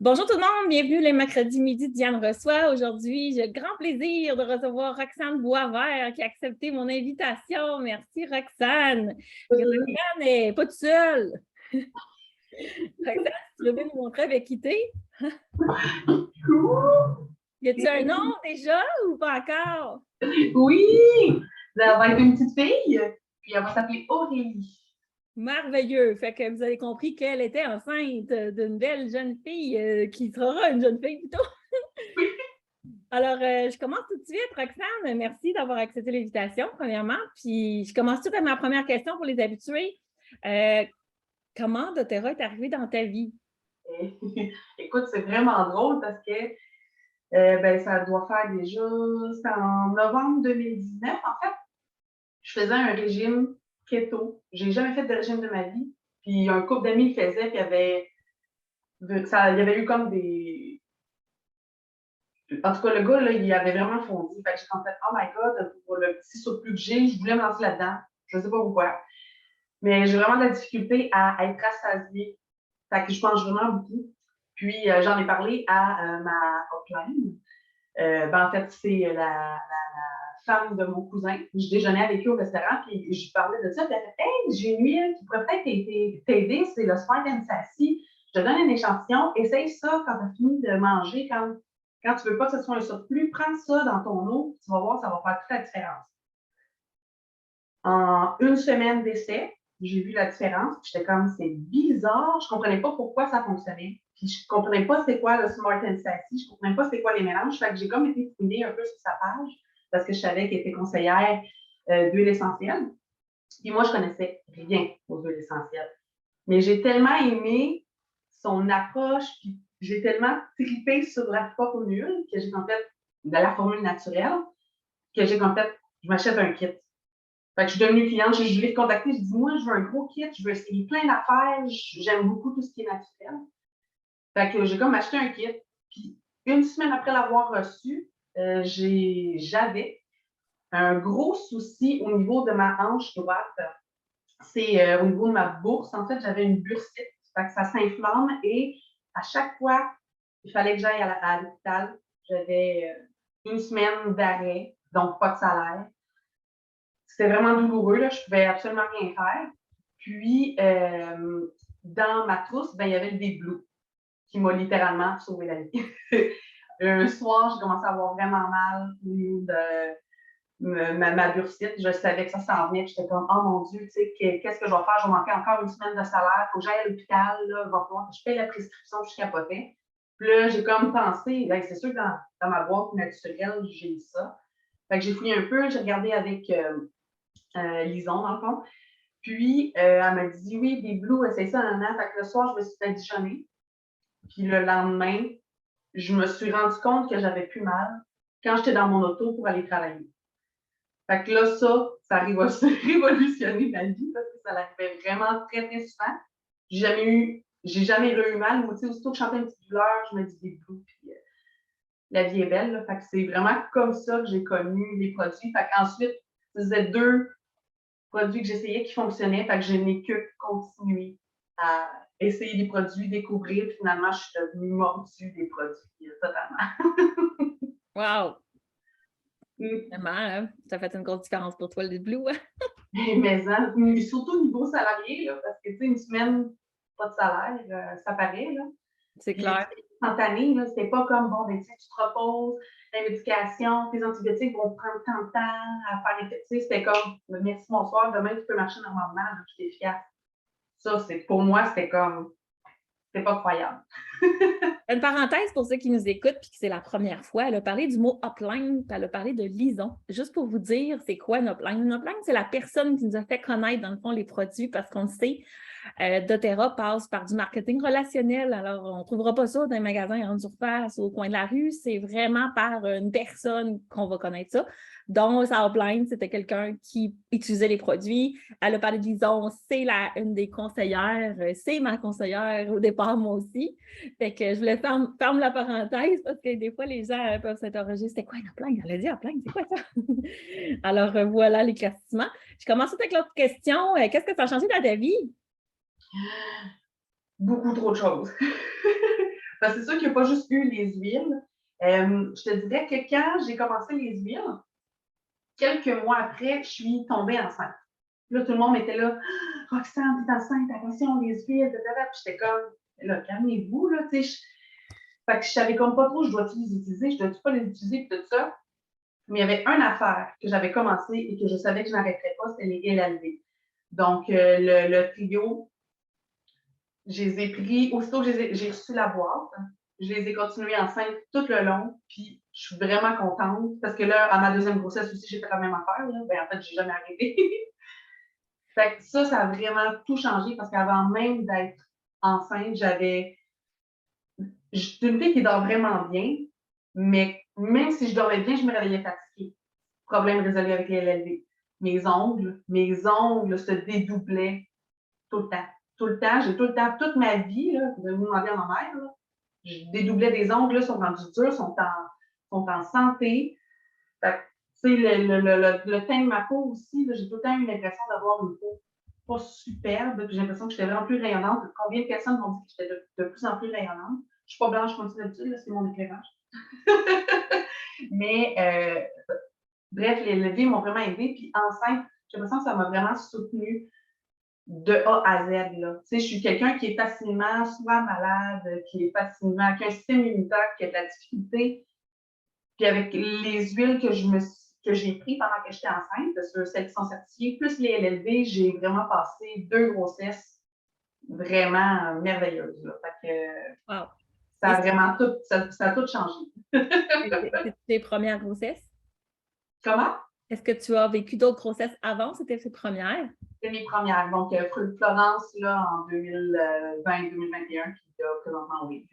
Bonjour tout le monde, bienvenue les mercredis midi. Diane reçoit. Aujourd'hui, j'ai le grand plaisir de recevoir Roxane Boisvert qui a accepté mon invitation. Merci Roxane. Et Roxane n'est pas toute seule. Roxane, tu veux bien nous montrer avec qui t'es? Y a-t-il un nom déjà ou pas encore? Oui, ça va être une petite fille, puis elle va s'appeler Aurélie. Merveilleux. Fait que vous avez compris qu'elle était enceinte d'une belle jeune fille qui sera une jeune fille plutôt. Alors, je commence tout de suite, Roxane. Merci d'avoir accepté l'invitation, premièrement. Puis, je commence tout avec ma première question pour les habitués. Comment doTERRA est arrivé dans ta vie? Écoute, c'est vraiment drôle parce que ça doit faire déjà, c'était en novembre 2019, en fait. Je faisais un régime keto. J'ai jamais fait de régime de ma vie. Puis un couple d'amis le faisait, puis il y avait eu comme des. En tout cas, le gars, là, il avait vraiment fondu. Fait que j'ai fait, oh my god, pour le petit surplus que j'ai, je voulais me lancer là-dedans. Je ne sais pas pourquoi. Mais j'ai vraiment de la difficulté à être rassasiée. Fait que je mange vraiment beaucoup. Puis, j'en ai parlé à ma hotline. En fait, c'est la femme de mon cousin. Je déjeunais avec eux au restaurant, puis je parlais de ça. Puis elle a fait, hey, j'ai une huile qui pourrait peut-être t'aider, c'est le Smart and Sassy. Je te donne un échantillon. Essaye ça quand tu as fini de manger. Quand tu ne veux pas que ce soit un surplus, prends ça dans ton eau. Tu vas voir, ça va faire toute la différence. En une semaine d'essai, j'ai vu la différence. J'étais comme, c'est bizarre. Je ne comprenais pas pourquoi ça fonctionnait. Puis je ne comprenais pas c'est quoi le Smart and Sassy. Je ne comprenais pas c'est quoi les mélanges. Fait que j'ai comme été fouiller un peu sur sa page parce que je savais qu'elle était conseillère d'huile essentielle. Puis moi, je ne connaissais rien aux huiles essentielles. Mais j'ai tellement aimé son approche, puis j'ai tellement trippé sur la formule que j'ai en fait de la formule naturelle que j'ai en fait, je m'achète un kit. Fait que je suis devenue cliente, je voulais te contacter, je dis moi, je veux un gros kit, je veux essayer plein d'affaires, j'aime beaucoup tout ce qui est naturel. Fait que j'ai comme acheté un kit. Puis une semaine après l'avoir reçu, j'avais un gros souci au niveau de ma hanche droite. C'est au niveau de ma bourse. En fait, j'avais une bursite. Fait que ça s'inflamme et à chaque fois, il fallait que j'aille à l'hôpital. J'avais une semaine d'arrêt, donc pas de salaire. C'était vraiment douloureux, là. Je ne pouvais absolument rien faire. Puis, dans ma trousse, il y avait le Big Blue qui m'a littéralement sauvé la vie. Un soir, j'ai commencé à avoir vraiment mal au niveau de ma bursite. Je savais que ça s'en venait. J'étais comme, oh mon Dieu, qu'est-ce que je vais faire? Je vais manquer encore une semaine de salaire. Il faut que j'aille à l'hôpital. Là, il va falloir que je paye la prescription. Je capotais. Puis là, j'ai comme pensé, c'est sûr que dans ma boîte naturelle, j'ai ça. Fait que j'ai fouillé un peu. J'ai regardé avec Lison, dans le fond. Puis, elle m'a dit, oui, des Blue, c'est ça, nan. Fait que le soir, je me suis fait déjeuner. Puis le lendemain, je me suis rendu compte que j'avais plus mal quand j'étais dans mon auto pour aller travailler. Fait que là, ça a révolutionné ma vie parce que ça l'arrivait vraiment très, très souvent. J'ai jamais eu mal, mais aussitôt que je sentais une petite douleur, je me dis des Blue, puis la vie est belle. Là. Fait que c'est vraiment comme ça que j'ai connu les produits. Fait qu'ensuite, c'était 2 produits que j'essayais qui fonctionnaient, fait que je n'ai que continué à essayer des produits, découvrir, puis finalement, je suis devenue mordue des produits, totalement. Wow! Vraiment, hein? Ça fait une grosse différence pour toi, le Blue. Mais surtout au niveau salarié, là, parce que, tu sais, une semaine, pas de salaire, ça paraît, là. C'est Puis, clair. instantané, là, c'était pas comme, bon, tu te reposes, la médication, tes antibiotiques vont prendre tant de temps à faire effet. C'était comme, merci, bonsoir, demain, tu peux marcher normalement, là, tu es efficace. Ça, pour moi, c'était comme, c'était pas croyable. Une parenthèse pour ceux qui nous écoutent puis que c'est la première fois, elle a parlé du mot upline, puis elle a parlé de Lison. Juste pour vous dire, c'est quoi une upline? Une upline, c'est la personne qui nous a fait connaître, dans le fond, les produits parce qu'on le sait. doTERRA passe par du marketing relationnel. Alors, on ne trouvera pas ça dans un magasin en surface ou au coin de la rue. C'est vraiment par une personne qu'on va connaître ça. Donc, sa upline, c'était quelqu'un qui utilisait les produits. Elle a parlé de Lison, c'est une des conseillères. C'est ma conseillère au départ, moi aussi. Fait que je voulais ferme la parenthèse parce que des fois, les gens peuvent s'interroger. C'était quoi une upline? Elle a dit upline, c'est quoi ça? Alors, voilà l'éclaircissement. Je commence avec l'autre question. Qu'est-ce que ça a changé dans ta vie? Beaucoup trop de choses. Parce que c'est sûr qu'il n'y a pas juste eu les huiles. Je te dirais que quand j'ai commencé les huiles, quelques mois après, je suis tombée enceinte. Là, tout le monde était là, Roxane, t'es enceinte, attention, les huiles, blablabla. Puis j'étais comme, là, calmez-vous, là, tu sais. Fait que je savais comme pas trop, je dois-tu les utiliser, je dois-tu pas les utiliser, puis tout ça. Mais il y avait une affaire que j'avais commencé et que je savais que je n'arrêterais pas, c'était les LLV. Donc, le trio, je les ai pris, aussitôt que j'ai reçu la boîte, je les ai continués enceintes tout le long, puis je suis vraiment contente, parce que là, à ma deuxième grossesse aussi, j'ai fait la même affaire, là. Ben, en fait, j'ai jamais arrêté. Fait que ça a vraiment tout changé, parce qu'avant même d'être enceinte, je suis une fille qui dort vraiment bien, mais même si je dormais bien, je me réveillais fatiguée. Problème résolu avec les LLV. Mes ongles se dédoublaient tout le temps. Tout le temps, j'ai tout le temps, toute ma vie, là, vous allez vous demander à ma mère, là, je dédoublais des ongles, là, sont rendus durs, sont en santé. Fait que, tu sais, le teint de ma peau aussi, là, j'ai tout le temps eu l'impression d'avoir une peau pas superbe, j'ai l'impression que j'étais vraiment plus rayonnante. Combien de personnes m'ont dit que j'étais de plus en plus rayonnante? Je suis pas blanche comme d'habitude, c'est mon éclairage. Mais bref, les leviers m'ont vraiment aidé. Puis enceinte, j'ai l'impression que ça m'a vraiment soutenue de A à Z. Là. Tu sais, je suis quelqu'un qui est facilement, souvent malade, qui a un système immunitaire qui a de la difficulté. Puis avec les huiles que j'ai prises pendant que j'étais enceinte, sur celles qui sont certifiées, plus les LLV, j'ai vraiment passé 2 grossesses vraiment merveilleuses. Là. Fait que, Wow. ça a vraiment tout, ça a tout changé. C'était tes premières grossesses? Comment? Est-ce que tu as vécu d'autres grossesses avant? C'était tes premières? C'était mes premières. Donc, Florence, là, en 2020-2021, puis là, présentement, oui.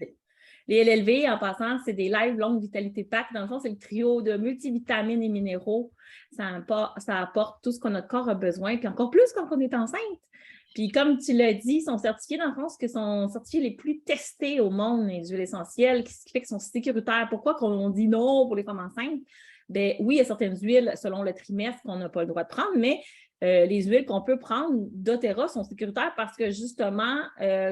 Les LLV, en passant, c'est des Live Longue Vitalité Pack. Dans le fond, c'est le trio de multivitamines et minéraux. Ça apporte tout ce que notre corps a besoin, puis encore plus quand on est enceinte. Puis comme tu l'as dit, ils sont certifiés dans le fond, ce que sont certifiés les plus testés au monde, les huiles essentielles, ce qui fait qu'ils sont sécuritaires. Pourquoi qu'on dit non pour les femmes enceintes? Bien, oui, il y a certaines huiles, selon le trimestre, qu'on n'a pas le droit de prendre, mais les huiles qu'on peut prendre d'Otera sont sécuritaires parce que justement,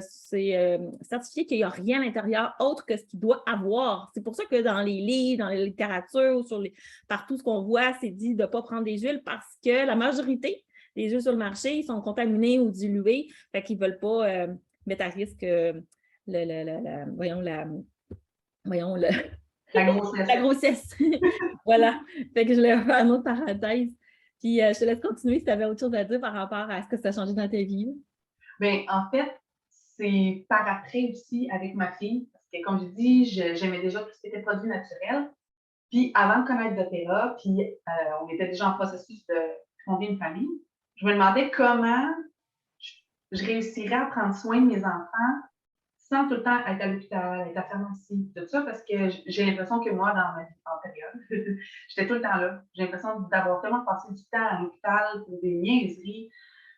c'est certifié qu'il n'y a rien à l'intérieur autre que ce qu'il doit avoir. C'est pour ça que dans les livres, dans la littérature, partout ce qu'on voit, c'est dit de ne pas prendre des huiles parce que la majorité des huiles sur le marché ils sont contaminés ou dilués, fait qu'ils ne veulent pas mettre à risque la grossesse. La grossesse. Voilà. Fait que je voulais faire une autre parenthèse. Puis je te laisse continuer si tu avais autre chose à dire par rapport à ce que ça a changé dans ta vie. Bien, en fait, c'est par après aussi avec ma fille, parce que comme je dis, j'aimais déjà tout ce qui était produits naturels. Puis avant de connaître doTERRA, puis on était déjà en processus de fonder une famille, je me demandais comment je réussirais à prendre soin de mes enfants sans tout le temps être à l'hôpital, être à la pharmacie, tout ça, parce que j'ai l'impression que moi, dans ma vie antérieure, j'étais tout le temps là. J'ai l'impression d'avoir tellement passé du temps à l'hôpital pour des niaiseries,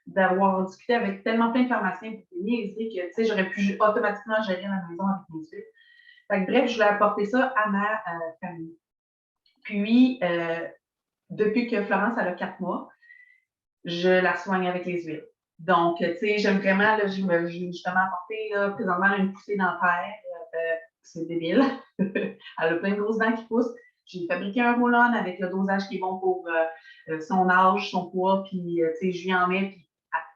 d'avoir discuté avec tellement plein de pharmaciens pour des niaiseries que, tu sais, j'aurais pu automatiquement gérer la maison avec mes huiles. Fait que, bref, je voulais apporter ça à ma famille. Puis, depuis que Florence a 4 mois, je la soigne avec les huiles. Donc, tu sais, j'aime vraiment, là, j'ai justement apporté, là, présentement, une poussée dentaire. C'est débile. Elle a plein de grosses dents qui poussent. J'ai fabriqué un roll-on avec le dosage qui est bon pour son âge, son poids, puis, tu sais, je lui en mets, puis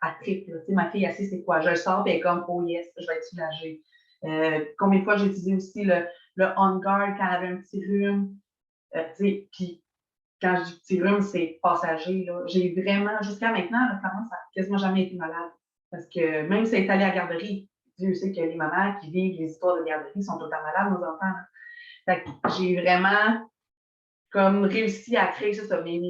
elle tripe. Tu sais, ma fille, elle sait c'est quoi. Je le sors, puis elle est comme, oh yes, je vais être soulagée. Combien de fois j'ai utilisé aussi le On Guard quand elle avait un petit rhume. Tu sais, puis quand je dis petit rhume, c'est passager. J'ai vraiment, jusqu'à maintenant, la Florence n'a quasiment jamais été malade. Parce que même si elle est allée à la garderie, Dieu sait que les mamans qui vivent les histoires de garderie sont tout le temps malades, nos enfants. Fait que j'ai vraiment comme réussi à créer ça, mes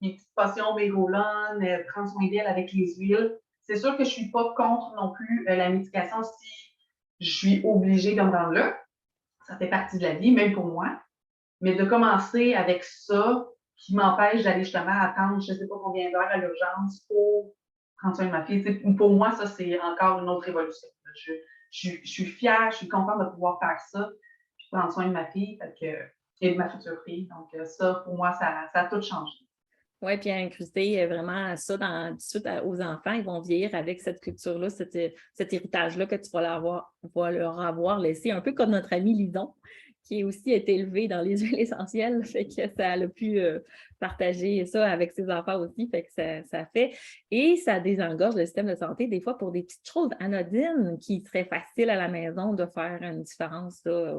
petites potions, mes roll-on, prendre soin d'elle avec les huiles. C'est sûr que je ne suis pas contre non plus la médication si je suis obligée d'en prendre là. Ça fait partie de la vie, même pour moi. Mais de commencer avec ça, qui m'empêche d'aller justement attendre je ne sais pas combien d'heures à l'urgence pour prendre soin de ma fille. Pour moi, ça, c'est encore une autre révolution. Je suis fière, je suis contente de pouvoir faire ça, puis prendre soin de ma fille et de ma future fille. Donc, ça, pour moi, ça a tout changé. Oui, puis incruster vraiment ça tout de suite aux enfants. Ils vont vieillir avec cette culture-là, cet héritage-là que tu vas leur avoir laissé, un peu comme notre ami Lison, qui aussi été élevé dans les huiles essentielles, fait que ça a pu partager ça avec ses enfants aussi, fait que ça fait. Et ça désengorge le système de santé, des fois, pour des petites choses anodines qui seraient faciles à la maison de faire une différence, là,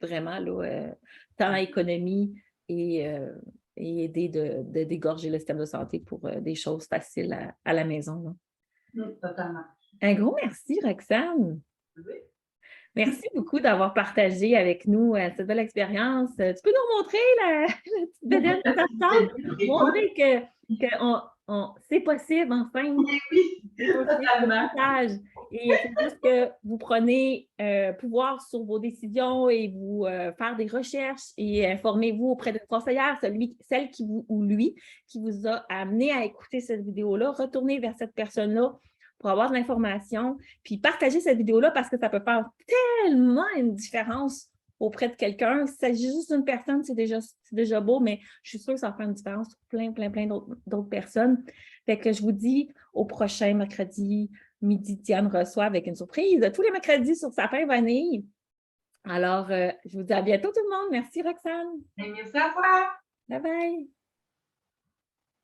vraiment, là, temps, économie et aider de dégorger le système de santé pour des choses faciles à la maison. Là. Totalement. Un gros merci, Roxane. Oui. Merci beaucoup d'avoir partagé avec nous cette belle expérience. Tu peux nous montrer la petite bédaine de ta sœur? Montrer que c'est possible, enfin. Oui, totalement. Et c'est juste que vous prenez pouvoir sur vos décisions et vous faire des recherches et informez-vous auprès de conseillère, celle qui vous ou lui qui vous a amené à écouter cette vidéo-là. Retournez vers cette personne-là pour avoir de l'information, puis partagez cette vidéo-là parce que ça peut faire tellement une différence auprès de quelqu'un. Si s'agit juste d'une personne, c'est déjà beau, mais je suis sûre que ça va faire une différence pour plein d'autres personnes. Fait que je vous dis au prochain mercredi midi, Diane reçoit avec une surprise tous les mercredis sur Sapin Vanille. Alors, je vous dis à bientôt tout le monde. Merci Roxane. Merci à toi. Bye bye.